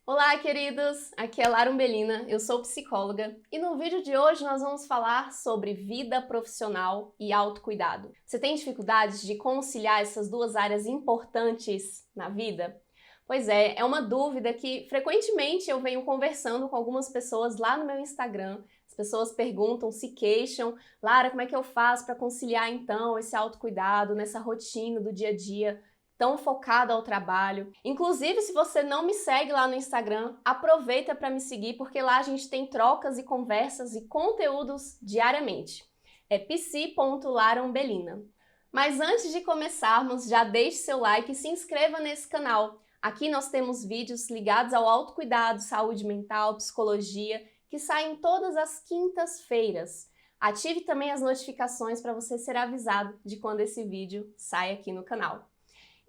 Olá, queridos! Aqui é Lara Umbelina, eu sou psicóloga e no vídeo de hoje nós vamos falar sobre vida profissional e autocuidado. Você tem dificuldades de conciliar essas duas áreas importantes na vida? Pois é uma dúvida que frequentemente eu venho conversando com algumas pessoas lá no meu Instagram. As pessoas perguntam, se queixam: Lara, como é que eu faço para conciliar então esse autocuidado nessa rotina do dia a dia tão focada ao trabalho? Inclusive, se você não me segue lá no Instagram, aproveita para me seguir, porque lá a gente tem trocas e conversas e conteúdos diariamente. É psi.laraumbelina. Mas antes de começarmos, já deixe seu like e se inscreva nesse canal. Aqui nós temos vídeos ligados ao autocuidado, saúde mental, psicologia, que saem todas as quintas-feiras. Ative também as notificações para você ser avisado de quando esse vídeo sai aqui no canal.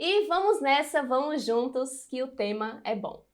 E vamos nessa, vamos juntos, que o tema é bom.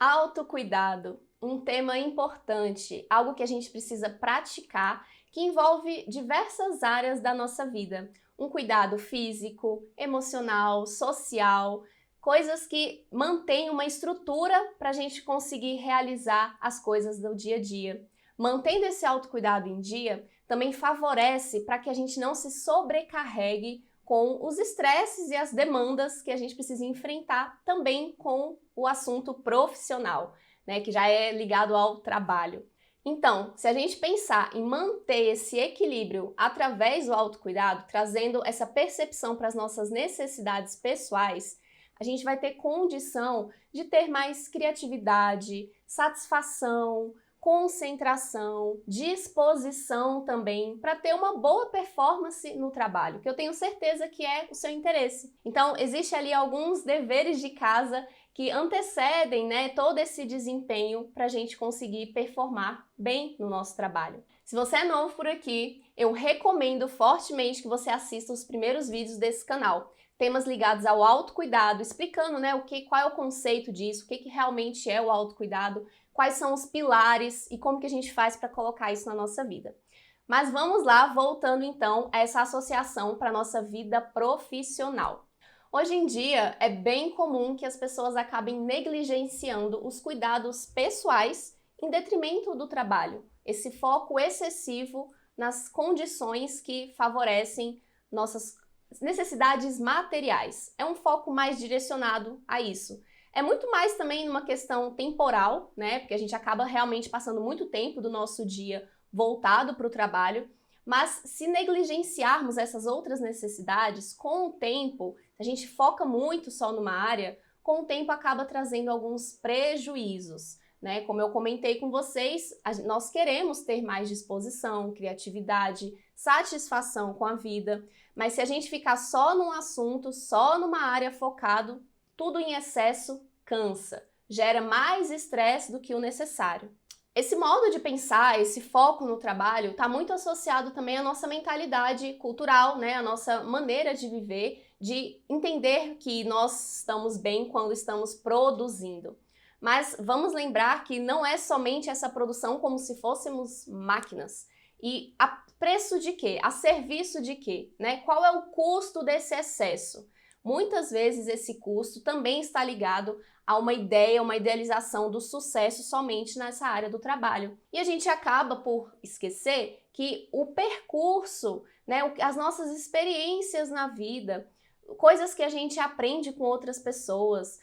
Autocuidado, um tema importante, algo que a gente precisa praticar, que envolve diversas áreas da nossa vida. Um cuidado físico, emocional, social, coisas que mantêm uma estrutura para a gente conseguir realizar as coisas do dia a dia. Mantendo esse autocuidado em dia, também favorece para que a gente não se sobrecarregue com os estresses e as demandas que a gente precisa enfrentar também com o assunto profissional, né, que já é ligado ao trabalho. Então, se a gente pensar em manter esse equilíbrio através do autocuidado, trazendo essa percepção para as nossas necessidades pessoais, a gente vai ter condição de ter mais criatividade, satisfação, concentração, disposição também para ter uma boa performance no trabalho, que eu tenho certeza que é o seu interesse. Então, existe ali alguns deveres de casa que antecedem, né, todo esse desempenho para a gente conseguir performar bem no nosso trabalho. Se você é novo por aqui, eu recomendo fortemente que você assista os primeiros vídeos desse canal. Temas ligados ao autocuidado, explicando, né, qual é o conceito disso, o que realmente é o autocuidado, quais são os pilares e como que a gente faz para colocar isso na nossa vida. Mas vamos lá, voltando então a essa associação para a nossa vida profissional. Hoje em dia é bem comum que as pessoas acabem negligenciando os cuidados pessoais em detrimento do trabalho. Esse foco excessivo nas condições que favorecem nossas necessidades materiais. É um foco mais direcionado a isso. É muito mais também numa questão temporal, né? Porque a gente acaba realmente passando muito tempo do nosso dia voltado para o trabalho, mas se negligenciarmos essas outras necessidades, com o tempo, a gente foca muito só numa área, com o tempo acaba trazendo alguns prejuízos, né? Como eu comentei com vocês, nós queremos ter mais disposição, criatividade, satisfação com a vida, mas se a gente ficar só num assunto, só numa área focado, tudo em excesso cansa, gera mais estresse do que o necessário. Esse modo de pensar, esse foco no trabalho, está muito associado também à nossa mentalidade cultural, né? A nossa maneira de viver, de entender que nós estamos bem quando estamos produzindo. Mas vamos lembrar que não é somente essa produção como se fôssemos máquinas. E a preço de quê? A serviço de quê? Né? Qual é o custo desse excesso? Muitas vezes esse custo também está ligado a uma ideia, uma idealização do sucesso somente nessa área do trabalho. E a gente acaba por esquecer que o percurso, né, as nossas experiências na vida, coisas que a gente aprende com outras pessoas,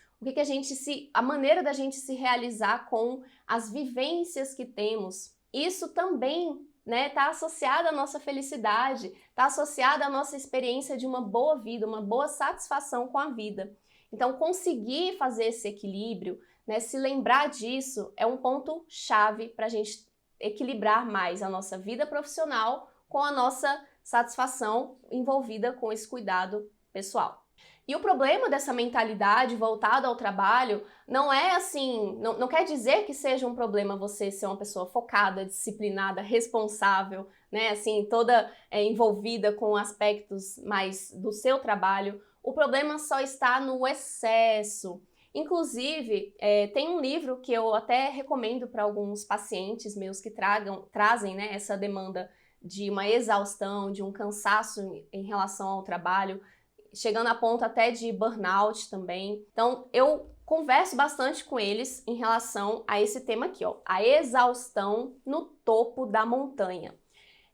a maneira da gente se realizar com as vivências que temos, isso também, né, tá associado à nossa felicidade, tá associado à nossa experiência de uma boa vida, uma boa satisfação com a vida. Então, conseguir fazer esse equilíbrio, né, se lembrar disso, é um ponto chave para a gente equilibrar mais a nossa vida profissional com a nossa satisfação envolvida com esse cuidado pessoal. E o problema dessa mentalidade voltada ao trabalho não é assim, não quer dizer que seja um problema você ser uma pessoa focada, disciplinada, responsável, né, assim, toda envolvida com aspectos mais do seu trabalho. O problema só está no excesso. Inclusive, tem um livro que eu até recomendo para alguns pacientes meus que trazem, né, essa demanda de uma exaustão, de um cansaço em relação ao trabalho, chegando a ponto até de burnout também. Então, eu converso bastante com eles em relação a esse tema aqui, ó, a exaustão no topo da montanha.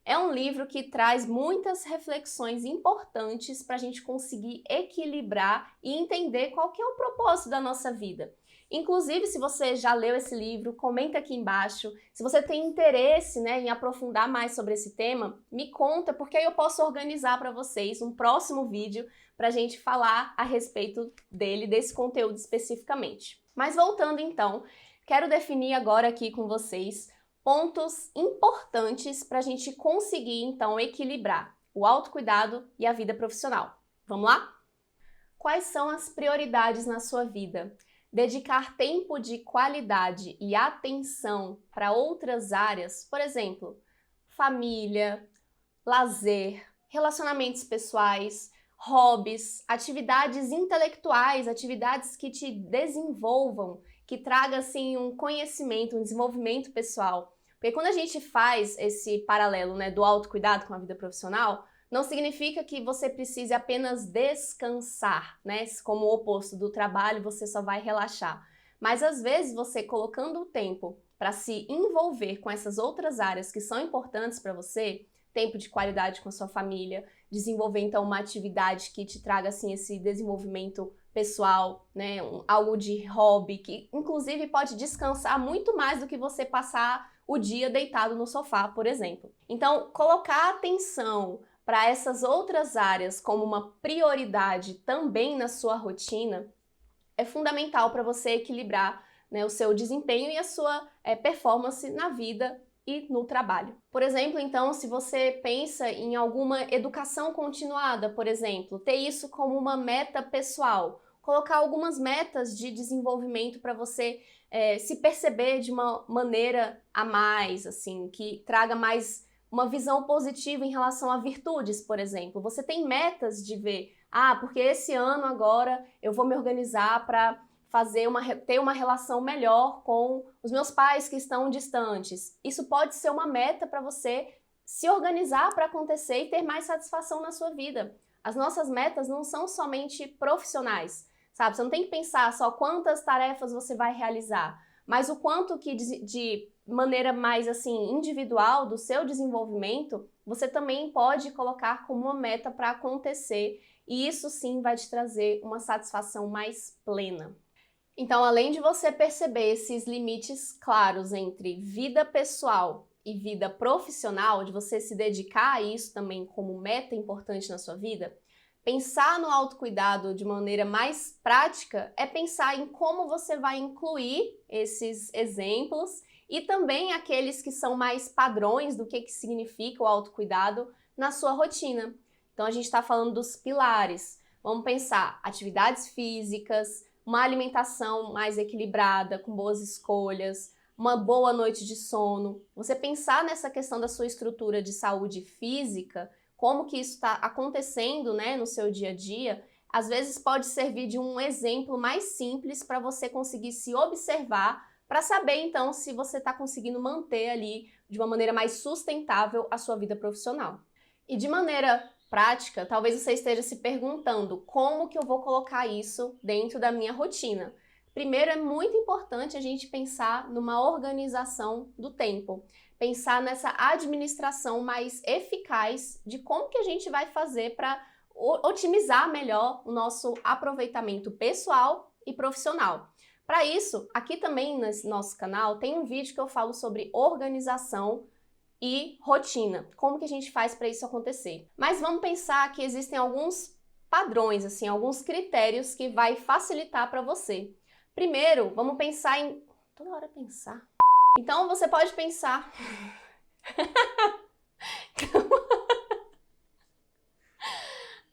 É um livro que traz muitas reflexões importantes para a gente conseguir equilibrar e entender qual que é o propósito da nossa vida. Inclusive, se você já leu esse livro, comenta aqui embaixo. Se você tem interesse, né, em aprofundar mais sobre esse tema, me conta, porque aí eu posso organizar para vocês um próximo vídeo para a gente falar a respeito dele, desse conteúdo especificamente. Mas voltando então, quero definir agora aqui com vocês pontos importantes para a gente conseguir, então, equilibrar o autocuidado e a vida profissional. Vamos lá? Quais são as prioridades na sua vida? Dedicar tempo de qualidade e atenção para outras áreas, por exemplo, família, lazer, relacionamentos pessoais, hobbies, atividades intelectuais, atividades que te desenvolvam, que traga assim um conhecimento, um desenvolvimento pessoal. Porque quando a gente faz esse paralelo, né, do autocuidado com a vida profissional, não significa que você precise apenas descansar, né? Como o oposto do trabalho, você só vai relaxar. Mas às vezes você colocando o tempo para se envolver com essas outras áreas que são importantes para você, tempo de qualidade com a sua família, desenvolver então uma atividade que te traga assim esse desenvolvimento pessoal, né, algo de hobby que inclusive pode descansar muito mais do que você passar o dia deitado no sofá, por exemplo. Então, colocar atenção para essas outras áreas como uma prioridade também na sua rotina é fundamental para você equilibrar, né, o seu desempenho e a sua performance na vida e no trabalho. Por exemplo, então, se você pensa em alguma educação continuada, por exemplo, ter isso como uma meta pessoal, colocar algumas metas de desenvolvimento para você se perceber de uma maneira a mais, assim, que traga mais uma visão positiva em relação a virtudes, por exemplo. Você tem metas de ver, porque esse ano agora eu vou me organizar para ter uma relação melhor com os meus pais que estão distantes. Isso pode ser uma meta para você se organizar para acontecer e ter mais satisfação na sua vida. As nossas metas não são somente profissionais, sabe? Você não tem que pensar só quantas tarefas você vai realizar, mas o quanto que de maneira mais assim individual do seu desenvolvimento, você também pode colocar como uma meta para acontecer, e isso sim vai te trazer uma satisfação mais plena. Então, além de você perceber esses limites claros entre vida pessoal e vida profissional, de você se dedicar a isso também como meta importante na sua vida, pensar no autocuidado de maneira mais prática é pensar em como você vai incluir esses exemplos e também aqueles que são mais padrões do que significa o autocuidado na sua rotina. Então, a gente está falando dos pilares. Vamos pensar atividades físicas, uma alimentação mais equilibrada, com boas escolhas, uma boa noite de sono. Você pensar nessa questão da sua estrutura de saúde física, como que isso está acontecendo, né, no seu dia a dia, às vezes pode servir de um exemplo mais simples para você conseguir se observar, para saber então se você está conseguindo manter ali de uma maneira mais sustentável a sua vida profissional. E de maneira prática, talvez você esteja se perguntando como que eu vou colocar isso dentro da minha rotina. Primeiro, é muito importante a gente pensar numa organização do tempo, pensar nessa administração mais eficaz de como que a gente vai fazer para otimizar melhor o nosso aproveitamento pessoal e profissional. Para isso, aqui também nesse nosso canal tem um vídeo que eu falo sobre organização e rotina, como que a gente faz para isso acontecer. Mas vamos pensar que existem alguns padrões, assim, alguns critérios que vai facilitar para você. Primeiro, vamos pensar em... Toda hora pensar. Então, você pode pensar...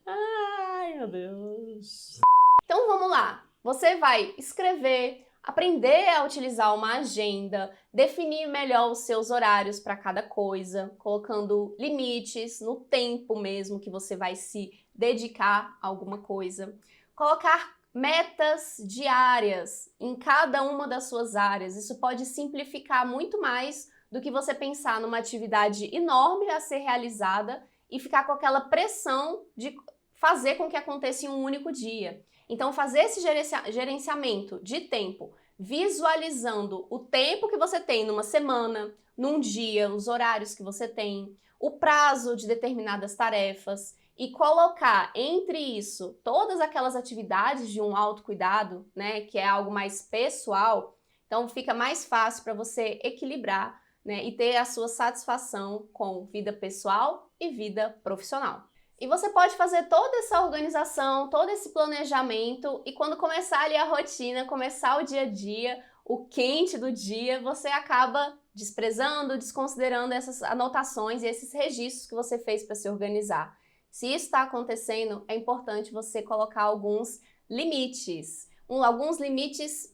Ai, meu Deus. Então, vamos lá. Você vai escrever, aprender a utilizar uma agenda, definir melhor os seus horários para cada coisa, colocando limites no tempo mesmo que você vai se dedicar a alguma coisa. Colocar metas diárias em cada uma das suas áreas. Isso pode simplificar muito mais do que você pensar numa atividade enorme a ser realizada e ficar com aquela pressão de fazer com que aconteça em um único dia. Então, fazer esse gerenciamento de tempo, visualizando o tempo que você tem numa semana, num dia, os horários que você tem, o prazo de determinadas tarefas e colocar entre isso todas aquelas atividades de um autocuidado, né, que é algo mais pessoal, então fica mais fácil para você equilibrar, né, e ter a sua satisfação com vida pessoal e vida profissional. E você pode fazer toda essa organização, todo esse planejamento e quando começar ali a rotina, começar o dia a dia, o quente do dia, você acaba desprezando, desconsiderando essas anotações e esses registros que você fez para se organizar. Se isso está acontecendo, é importante você colocar alguns limites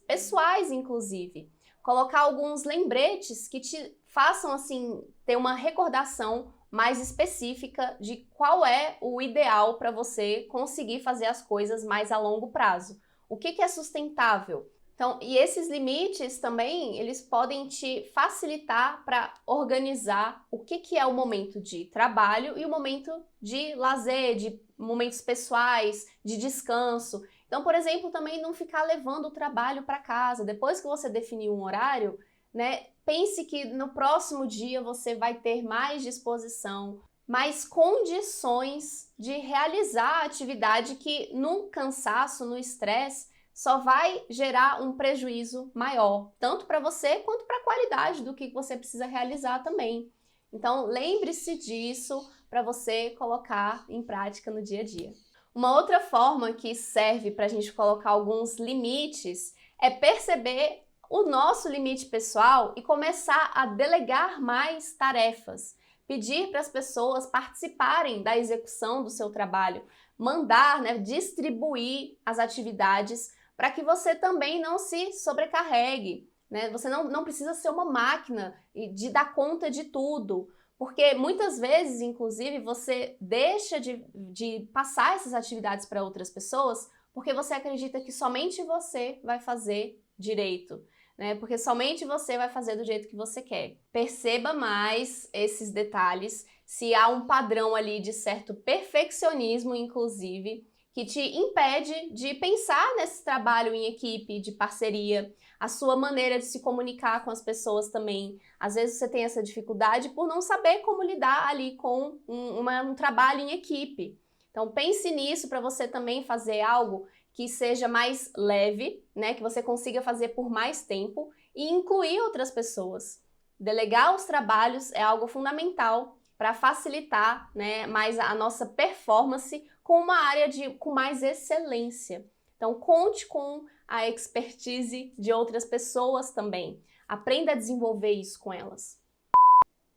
pessoais, inclusive. Colocar alguns lembretes que te façam, assim, ter uma recordação mais específica de qual é o ideal para você conseguir fazer as coisas mais a longo prazo. O que é sustentável? Então, e esses limites também, eles podem te facilitar para organizar o que é o momento de trabalho e o momento de lazer, de momentos pessoais, de descanso. Então, por exemplo, também não ficar levando o trabalho para casa. Depois que você definir um horário, né, pense que no próximo dia você vai ter mais disposição, mais condições de realizar a atividade que no cansaço, no estresse, só vai gerar um prejuízo maior, tanto para você quanto para a qualidade do que você precisa realizar também. Então, lembre-se disso para você colocar em prática no dia a dia. Uma outra forma que serve para a gente colocar alguns limites é perceber o nosso limite pessoal e começar a delegar mais tarefas. Pedir para as pessoas participarem da execução do seu trabalho, mandar, né, distribuir as atividades para que você também não se sobrecarregue, né? Você não precisa ser uma máquina de dar conta de tudo, porque muitas vezes, inclusive, você deixa de passar essas atividades para outras pessoas porque você acredita que somente você vai fazer direito, né? Porque somente você vai fazer do jeito que você quer. Perceba mais esses detalhes, se há um padrão ali de certo perfeccionismo, inclusive, que te impede de pensar nesse trabalho em equipe, de parceria, a sua maneira de se comunicar com as pessoas também. Às vezes você tem essa dificuldade por não saber como lidar ali com um trabalho em equipe. Então pense nisso para você também fazer algo que seja mais leve, né, que você consiga fazer por mais tempo e incluir outras pessoas. Delegar os trabalhos é algo fundamental para facilitar, né, mais a nossa performance com uma área com mais excelência. Então, conte com a expertise de outras pessoas também. Aprenda a desenvolver isso com elas.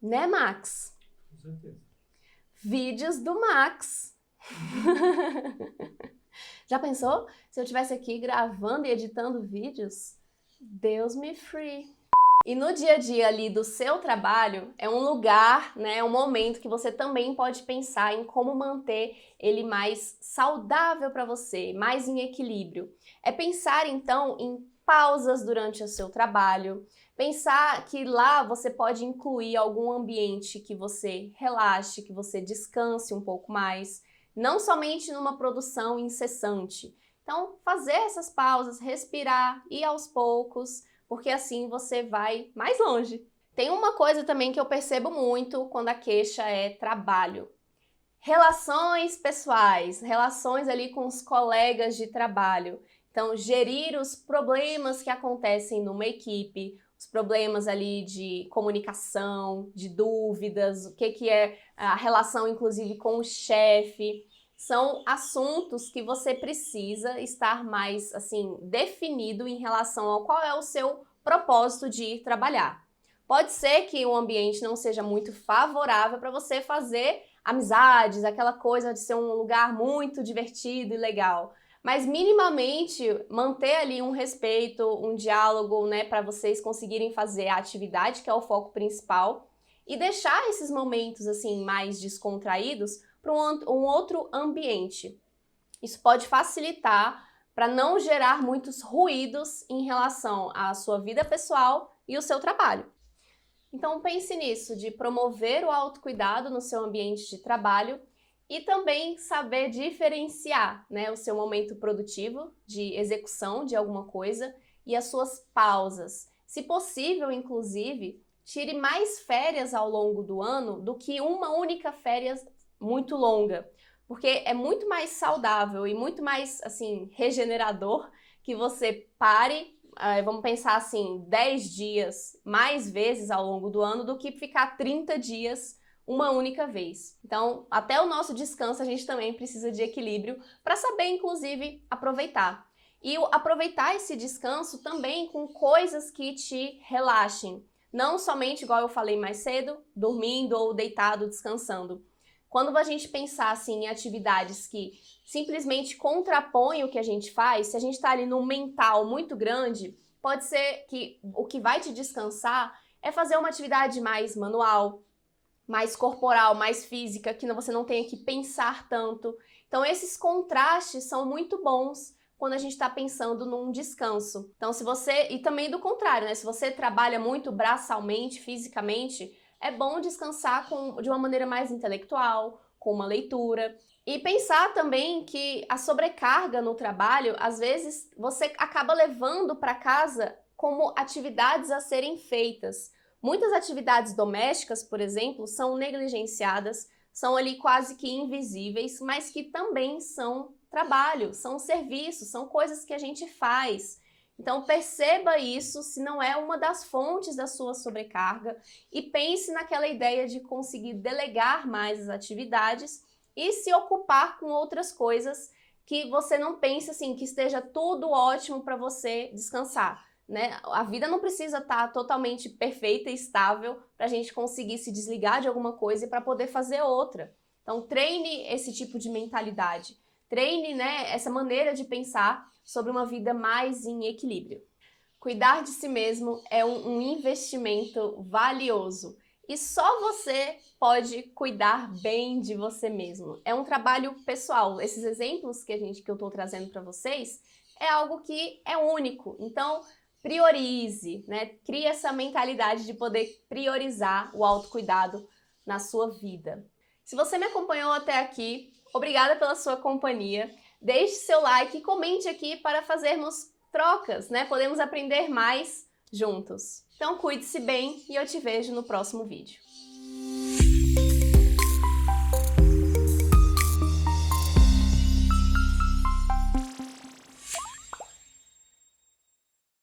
Né, Max? Com certeza. Vídeos do Max. Já pensou? Se eu estivesse aqui gravando e editando vídeos? Deus me free. E no dia a dia ali do seu trabalho, é um lugar, né, um momento que você também pode pensar em como manter ele mais saudável para você, mais em equilíbrio. É pensar então em pausas durante o seu trabalho, pensar que lá você pode incluir algum ambiente que você relaxe, que você descanse um pouco mais, não somente numa produção incessante. Então, fazer essas pausas, respirar, ir aos poucos, porque assim você vai mais longe. Tem uma coisa também que eu percebo muito quando a queixa é trabalho. Relações pessoais, relações ali com os colegas de trabalho. Então, gerir os problemas que acontecem numa equipe, os problemas ali de comunicação, de dúvidas, o que é a relação inclusive com o chefe. São assuntos que você precisa estar mais, assim, definido em relação ao qual é o seu propósito de ir trabalhar. Pode ser que o ambiente não seja muito favorável para você fazer amizades, aquela coisa de ser um lugar muito divertido e legal. Mas minimamente manter ali um respeito, um diálogo, né, para vocês conseguirem fazer a atividade, que é o foco principal, e deixar esses momentos assim mais descontraídos para um outro ambiente. Isso pode facilitar para não gerar muitos ruídos em relação à sua vida pessoal e o seu trabalho. Então pense nisso, de promover o autocuidado no seu ambiente de trabalho e também saber diferenciar, né, o seu momento produtivo de execução de alguma coisa e as suas pausas. Se possível, inclusive, tire mais férias ao longo do ano do que uma única férias muito longa, porque é muito mais saudável e muito mais, assim, regenerador que você pare, vamos pensar assim, 10 dias mais vezes ao longo do ano do que ficar 30 dias uma única vez. Então, até o nosso descanso a gente também precisa de equilíbrio para saber, inclusive, aproveitar. E aproveitar esse descanso também com coisas que te relaxem. Não somente, igual eu falei mais cedo, dormindo ou deitado, descansando. Quando a gente pensar assim, em atividades que simplesmente contrapõem o que a gente faz, se a gente está ali num mental muito grande, pode ser que o que vai te descansar é fazer uma atividade mais manual, mais corporal, mais física, que você não tenha que pensar tanto. Então esses contrastes são muito bons quando a gente está pensando num descanso. Então se você, e também do contrário, né? Se você trabalha muito braçalmente, fisicamente, é bom descansar de uma maneira mais intelectual, com uma leitura. E pensar também que a sobrecarga no trabalho, às vezes, você acaba levando para casa como atividades a serem feitas. Muitas atividades domésticas, por exemplo, são negligenciadas, são ali quase que invisíveis, mas que também são trabalho, são serviços, são coisas que a gente faz. Então perceba isso se não é uma das fontes da sua sobrecarga e pense naquela ideia de conseguir delegar mais as atividades e se ocupar com outras coisas que você não pense assim, que esteja tudo ótimo para você descansar, né? A vida não precisa estar totalmente perfeita e estável para a gente conseguir se desligar de alguma coisa e para poder fazer outra. Então treine esse tipo de mentalidade, treine, né, essa maneira de pensar sobre uma vida mais em equilíbrio. Cuidar de si mesmo é um investimento valioso e só você pode cuidar bem de você mesmo. É um trabalho pessoal. Esses exemplos que eu estou trazendo para vocês é algo que é único. Então, priorize, né? Crie essa mentalidade de poder priorizar o autocuidado na sua vida. Se você me acompanhou até aqui, obrigada pela sua companhia. Deixe seu like e comente aqui para fazermos trocas, né? Podemos aprender mais juntos. Então cuide-se bem e eu te vejo no próximo vídeo.